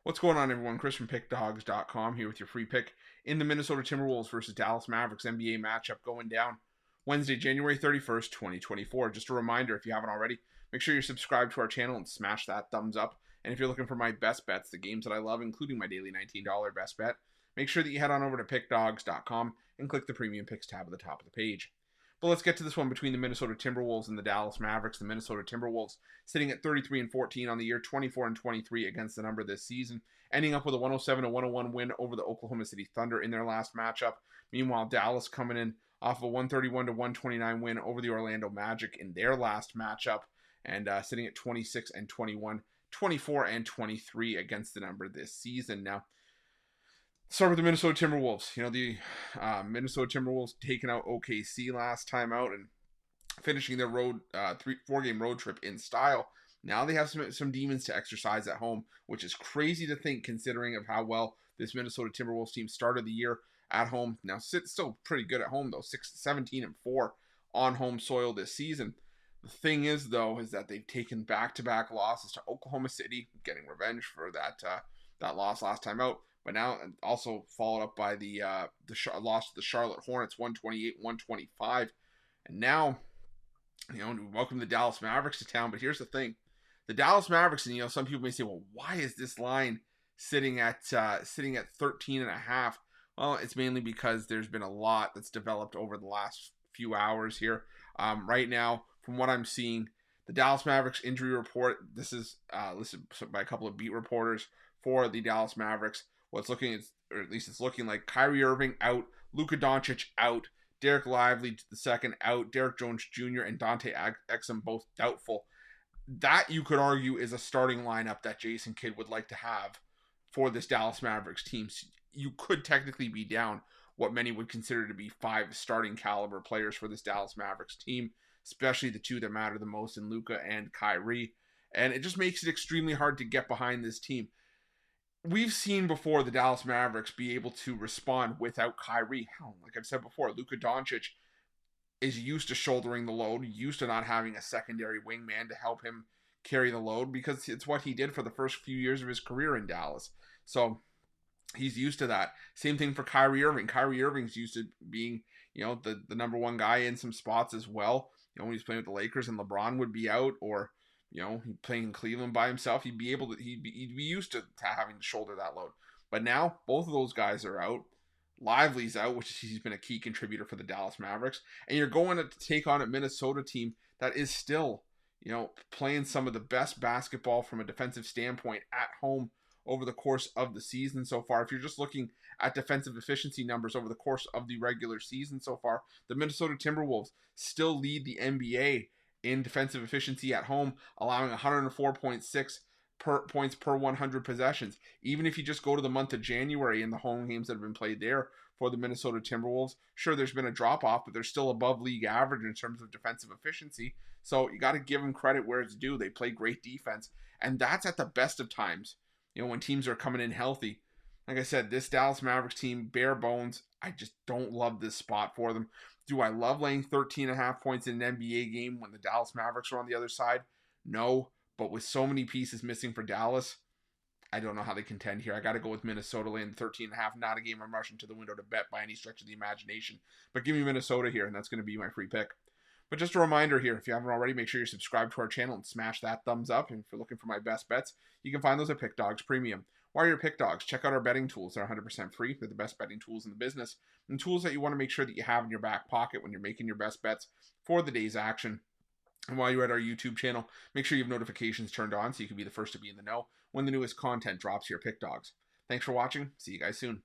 What's going on, everyone? Chris from Pickdawgz.com here with your free pick in the Minnesota Timberwolves versus Dallas Mavericks NBA matchup going down Wednesday, January 31st, 2024. Just a reminder, if you haven't already, make sure you're subscribed to our channel and smash that thumbs up. And if you're looking for my best bets, the games that I love, including my daily $19 best bet, make sure that you head on over to Pickdawgz.com and click the Premium Picks tab at the top of the page. But let's get to this one between the Minnesota Timberwolves and the Dallas Mavericks. The Minnesota Timberwolves sitting at 33-14 on the year, 24-23 against the number this season, ending up with a 107-101 win over the Oklahoma City Thunder in their last matchup. Meanwhile, Dallas coming in off of a 131-129 win over the Orlando Magic in their last matchup, and sitting at 26-21, 24-23 against the number this season. Now, start with the Minnesota Timberwolves. You know, the Minnesota Timberwolves taking out OKC last time out and finishing their four-game road trip in style. Now they have some demons to exercise at home, which is crazy to think considering of how well this Minnesota Timberwolves team started the year at home. Now, still pretty good at home, though, 17-4 on home soil this season. The thing is, though, is that they've taken back-to-back losses to Oklahoma City, getting revenge for that loss last time out. But now also followed up by the loss to the Charlotte Hornets, 128-125. And now, you know, we welcome the Dallas Mavericks to town. But here's the thing. The Dallas Mavericks, and, you know, some people may say, well, why is this line sitting at 13.5? Well, it's mainly because there's been a lot that's developed over the last few hours here. Right now, from what I'm seeing, the Dallas Mavericks injury report, this is listed by a couple of beat reporters for the Dallas Mavericks. It's looking like Kyrie Irving out, Luka Doncic out, Derek Lively II out, Derek Jones Jr. and Dante Exum both doubtful. That, you could argue, is a starting lineup that Jason Kidd would like to have for this Dallas Mavericks team. You could technically be down what many would consider to be 5 starting caliber players for this Dallas Mavericks team, especially the two that matter the most in Luka and Kyrie. And it just makes it extremely hard to get behind this team. We've seen before the Dallas Mavericks be able to respond without Kyrie. Hell, like I've said before, Luka Doncic is used to shouldering the load, used to not having a secondary wingman to help him carry the load, because it's what he did for the first few years of his career in Dallas. So he's used to that. Same thing for Kyrie Irving. Kyrie Irving's used to being, you know, the number one guy in some spots as well. You know, when he's playing with the Lakers and LeBron would be out, or, you know, playing in Cleveland by himself, he'd be used to having to shoulder that load. But now both of those guys are out. Lively's out, which he's been a key contributor for the Dallas Mavericks, and you're going to take on a Minnesota team that is still, you know, playing some of the best basketball from a defensive standpoint at home over the course of the season so far. If you're just looking at defensive efficiency numbers over the course of the regular season so far, the Minnesota Timberwolves still lead the NBA in defensive efficiency at home, allowing 104.6 points per 100 possessions. Even if you just go to the month of January and the home games that have been played there for the Minnesota Timberwolves, sure, there's been a drop-off, but they're still above league average in terms of defensive efficiency. So you got to give them credit where it's due. They play great defense, and that's at the best of times, you know, when teams are coming in healthy. Like I said, this Dallas Mavericks team, bare bones, I just don't love this spot for them. Do I love laying 13.5 points in an NBA game when the Dallas Mavericks are on the other side? No. But with so many pieces missing for Dallas, I don't know how they contend here. I got to go with Minnesota laying 13.5. Not a game I'm rushing to the window to bet by any stretch of the imagination. But give me Minnesota here, and that's going to be my free pick. But just a reminder here, if you haven't already, make sure you're subscribed to our channel and smash that thumbs up. And if you're looking for my best bets, you can find those at Pickdawgz Premium. While you're at Pickdawgz, check out our betting tools. They're 100% free. They're the best betting tools in the business, and tools that you want to make sure that you have in your back pocket when you're making your best bets for the day's action. And while you're at our YouTube channel, make sure you have notifications turned on so you can be the first to be in the know when the newest content drops here at Pick Dawgz. Thanks for watching. See you guys soon.